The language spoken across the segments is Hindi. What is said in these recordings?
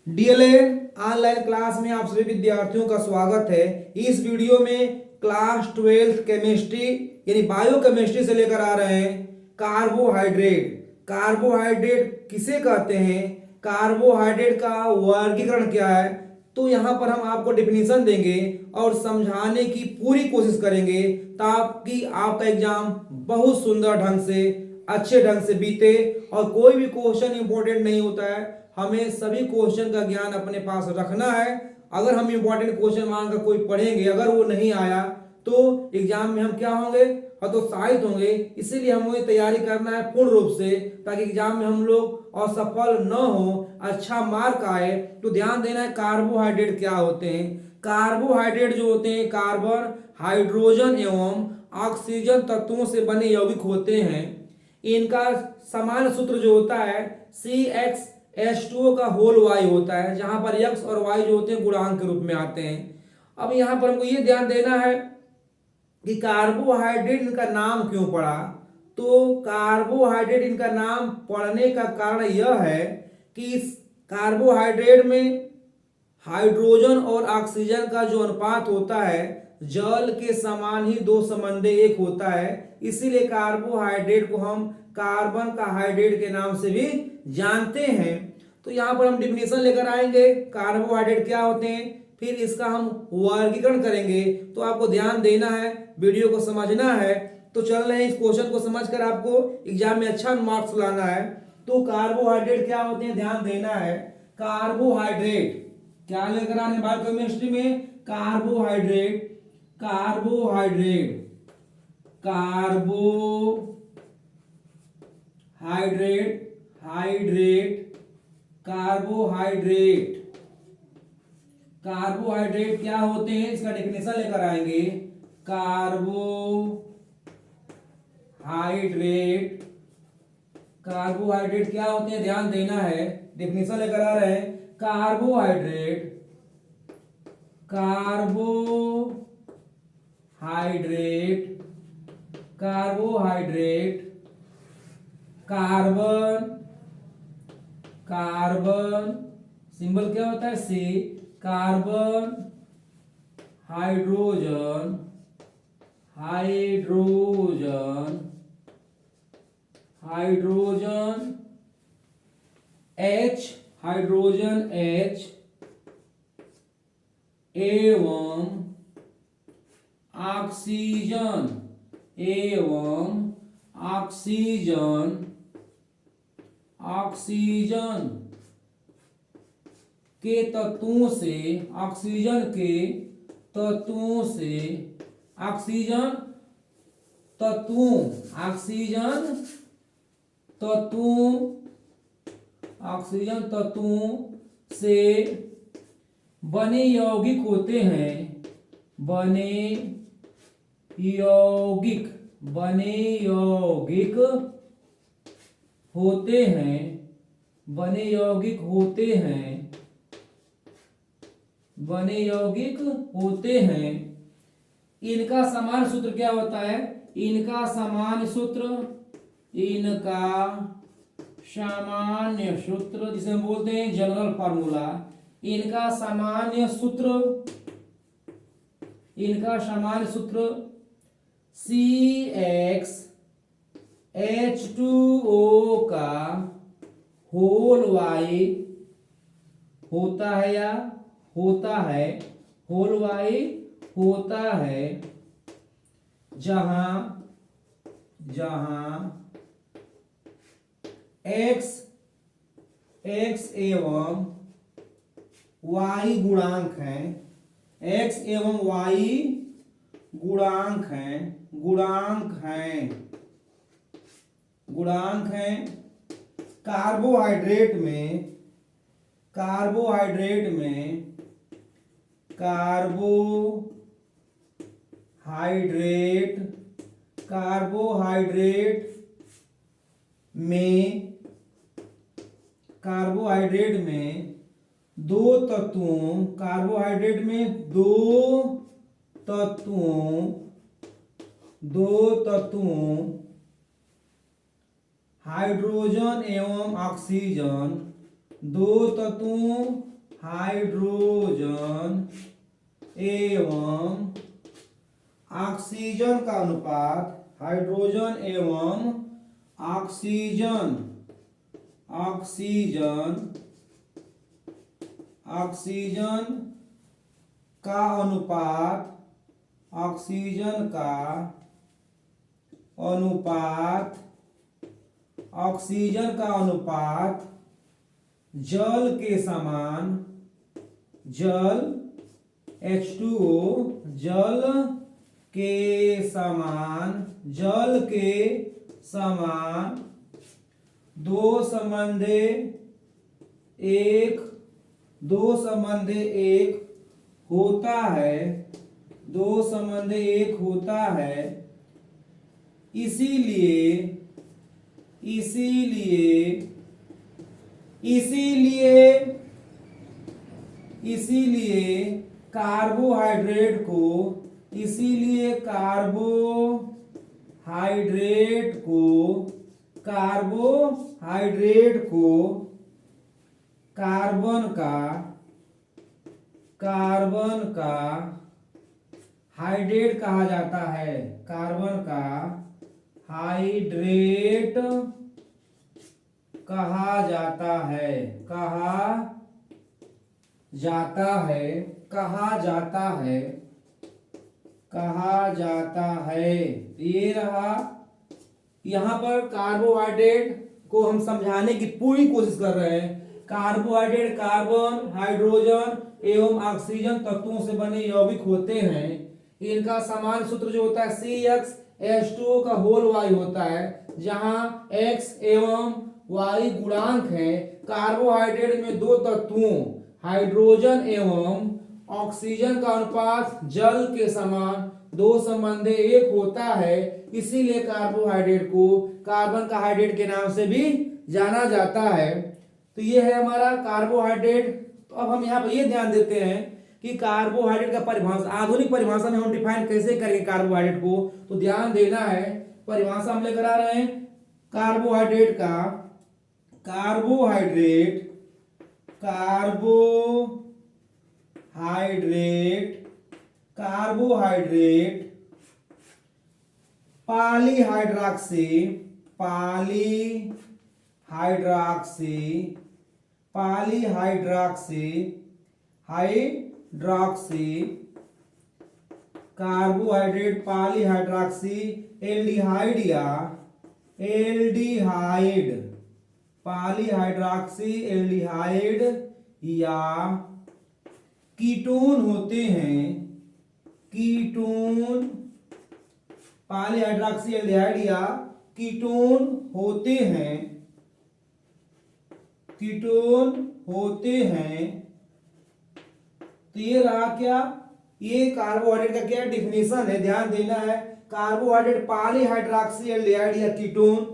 डीएलए ऑनलाइन क्लास में आप सभी विद्यार्थियों का स्वागत है। इस वीडियो में क्लास 12 केमिस्ट्री यानी बायो केमिस्ट्री से लेकर आ रहे हैं कार्बोहाइड्रेट। कार्बोहाइड्रेट किसे कहते हैं, कार्बोहाइड्रेट का वर्गीकरण क्या है, तो यहाँ पर हम आपको डिफिनीशन देंगे और समझाने की पूरी कोशिश करेंगे ताकि आपका एग्जाम बहुत सुंदर ढंग से अच्छे ढंग से बीते। और कोई भी क्वेश्चन इंपॉर्टेंट नहीं होता है, हमें सभी क्वेश्चन का ज्ञान अपने पास रखना है। अगर हम इंपॉर्टेंट क्वेश्चन मानकर कोई पढ़ेंगे, अगर वो नहीं आया तो एग्जाम में हम क्या होंगे, हतोत्साहित होंगे। इसीलिए हमें तैयारी करना है पूर्ण रूप से, ताकि एग्जाम में हम लोग असफल न हो, अच्छा मार्क आए। तो ध्यान देना है कार्बोहाइड्रेट क्या होते हैं। कार्बोहाइड्रेट जो होते हैं कार्बन, हाइड्रोजन एवं ऑक्सीजन तत्वों से बने यौगिक होते हैं। इनका समान सूत्र जो होता है CxH2O का होल वाई होता है, जहां पर x और y जो होते हैं गुणांक के रूप में आते हैं। अब यहां पर हमको ये ध्यान देना है कि कार्बोहाइड्रेट इनका नाम क्यों पड़ा। तो कार्बोहाइड्रेट इनका नाम पड़ने का कारण यह है कि इस कार्बोहाइड्रेट में हाइड्रोजन और ऑक्सीजन का जो अनुपात होता है जल के समान ही दो संबंध एक होता है। इसीलिए कार्बोहाइड्रेट को हम कार्बन का हाइड्रेट के नाम से भी जानते हैं। तो यहाँ पर हम डिफिनेशन लेकर आएंगे कार्बोहाइड्रेट क्या होते हैं, फिर इसका हम वर्गीकरण करेंगे। तो आपको ध्यान देना है, वीडियो को समझना है। तो चल रहे हैं, इस क्वेश्चन को समझकर आपको एग्जाम में अच्छा मार्क्स लाना है। तो कार्बोहाइड्रेट क्या होते हैं ध्यान देना है। कार्बोहाइड्रेट क्या लेकर आने बायोकेमिस्ट्री में, carbohydrate, carbohydrate, carbohydrate, hydrate, carbohydrate. Carbohydrate क्या होते हैं इसका डेफिनेशन लेकर आएंगे। कार्बोहाइड्रेट, कार्बोहाइड्रेट क्या होते हैं ध्यान देना है, डेफिनेशन लेकर आ रहे हैं। Carbohydrate, carbohydrate, carbohydrate carbon, carbon symbol क्या होता है C, carbon, hydrogen, hydrogen, hydrogen H, hydrogen H एवं ऑक्सीजन, एवं ऑक्सीजन, ऑक्सीजन के तत्वों से, ऑक्सीजन के तत्वों से, ऑक्सीजन तत्वों, ऑक्सीजन तत्वों, ऑक्सीजन तत्वों से बने यौगिक होते हैं, बने यौगिक, बने यौगिक होते हैं, बने यौगिक होते हैं, बने यौगिक होते हैं। इनका समान सूत्र क्या होता है, इनका समान सूत्र, इनका सामान्य सूत्र जिसे हम बोलते हैं जनरल फार्मूला, इनका सामान्य सूत्र, इनका सामान्य सूत्र CxH2O का होल वाई होता है, या होता है, होल वाई होता है, जहां जहां x एवं y गुणांक हैं, x एवं y गुणांक हैं, गुणांक हैं, गुणांक हैं। कार्बोहाइड्रेट में, कार्बोहाइड्रेट में, कार्बोहाइड्रेट, कार्बोहाइड्रेट में, कार्बोहाइड्रेट में दो तत्वों, कार्बोहाइड्रेट में दो तत्वों, दो तत्वों हाइड्रोजन एवं ऑक्सीजन, दो तत्वों हाइड्रोजन एवं ऑक्सीजन का अनुपात, हाइड्रोजन एवं ऑक्सीजन ऑक्सीजन का अनुपात, ऑक्सीजन का अनुपात, ऑक्सीजन का अनुपात जल के समान, जल H2O, जल के समान, जल के समान दो संबंधे एक होता है, दो संबंधे एक होता है। इसीलिए कार्बोहाइड्रेट को कार्बन का हाइड्रेट कहा जाता है, कार्बन का हाइड्रेट कहा जाता है, ये रहा। यहां पर कार्बोहाइड्रेट को हम समझाने की पूरी कोशिश कर रहे हैं। कार्बोहाइड्रेट कार्बन, हाइड्रोजन एवं ऑक्सीजन तत्वों से बने यौगिक होते हैं। इनका समान सूत्र जो होता है CxH2O का होल y होता है, जहां x एवं y गुणांक है। कार्बोहाइड्रेट में दो तत्वों हाइड्रोजन एवं ऑक्सीजन का अनुपात जल के समान, दो संबंधे एक होता है। इसीलिए कार्बोहाइड्रेट को कार्बन का हाइड्रेट के नाम से भी जाना जाता है। तो ये है हमारा कार्बोहाइड्रेट। तो अब हम यहाँ पर ये ध्यान देते हैं कि कार्बोहाइड्रेट का परिभाषा, आधुनिक परिभाषा में हम डिफाइन कैसे करेंगे कार्बोहाइड्रेट को, तो ध्यान देना है। परिभाषा हम लेकर आ रहे हैं कार्बोहाइड्रेट का। कार्बोहाइड्रेट पॉलीहाइड्रॉक्सी कार्बोहाइड्रेट पॉलीहाइड्रॉक्सी एल्डिहाइड या एल्डिहाइड, पॉलीहाइड्रॉक्सी एल्डिहाइड या कीटोन होते हैं। कीटोन, पॉलीहाइड्रॉक्सी एल्डिहाइड या कीटोन होते हैं, तो ये रहा क्या, ये कार्बोहाइड्रेट का क्या डिफिनेशन है, ध्यान देना है। कार्बोहाइड्रेट पॉलीहाइड्रॉक्सी एल्डिहाइड या कीटोन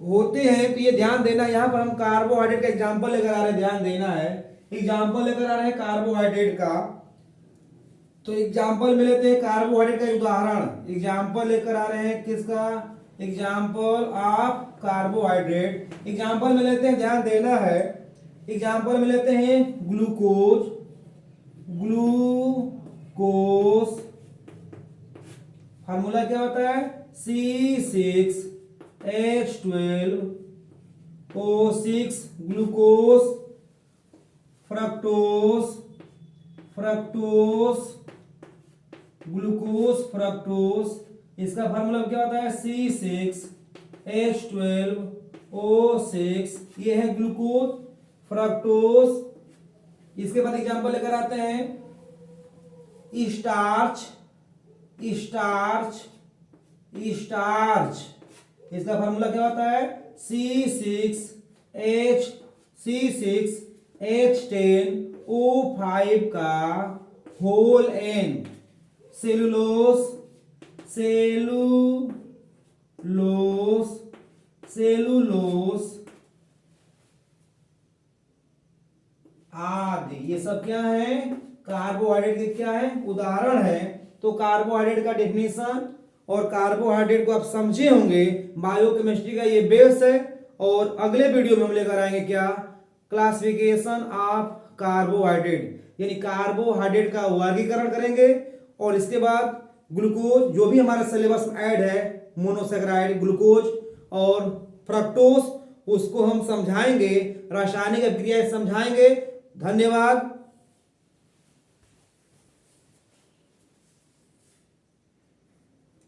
होते हैं, तो ये ध्यान देना। यहाँ पर हम कार्बोहाइड्रेट का एग्जांपल लेकर आ रहे हैं, ध्यान देना है। एग्जांपल लेकर आ रहे हैं कार्बोहाइड्रेट का, तो एग्जांपल में लेते हैं कार्बोहाइड्रेट का उदाहरण। एग्जांपल लेकर आ रहे हैं किसका, एग्जांपल ऑफ कार्बोहाइड्रेट। एग्जांपल में लेते हैं, ध्यान देना है। एग्जांपल में लेते हैं ग्लूकोज, फार्मूला क्या होता है C6H12O6 ग्लूकोज, फ्रक्टोज, इसका फार्मूला क्या होता है C6H12O6, ये है ग्लूकोज, फ्रक्टोज। इसके बाद एग्जांपल लेकर आते हैं स्टार्च, इसका फार्मूला क्या होता है C6H10O5 का होल N, सेलुलोज आदि, ये सब क्या है, कार्बोहाइड्रेट के क्या है, उदाहरण है। तो कार्बोहाइड्रेट का डेफिनेशन और कार्बोहाइड्रेट को आप समझे होंगे। बायोकेमिस्ट्री का ये बेस है। और अगले वीडियो में हम लेकर आएंगे क्या, क्लासिफिकेशन ऑफ कार्बोहाइड्रेट यानी कार्बोहाइड्रेट का वर्गीकरण करेंगे। और इसके बाद ग्लूकोज जो भी हमारे सिलेबस में ऐड है, मोनोसेकेराइड, ग्लूकोज और फ्रक्टोज, उसको हम समझाएंगे, रासायनिक अभिक्रिया समझाएंगे। धन्यवाद।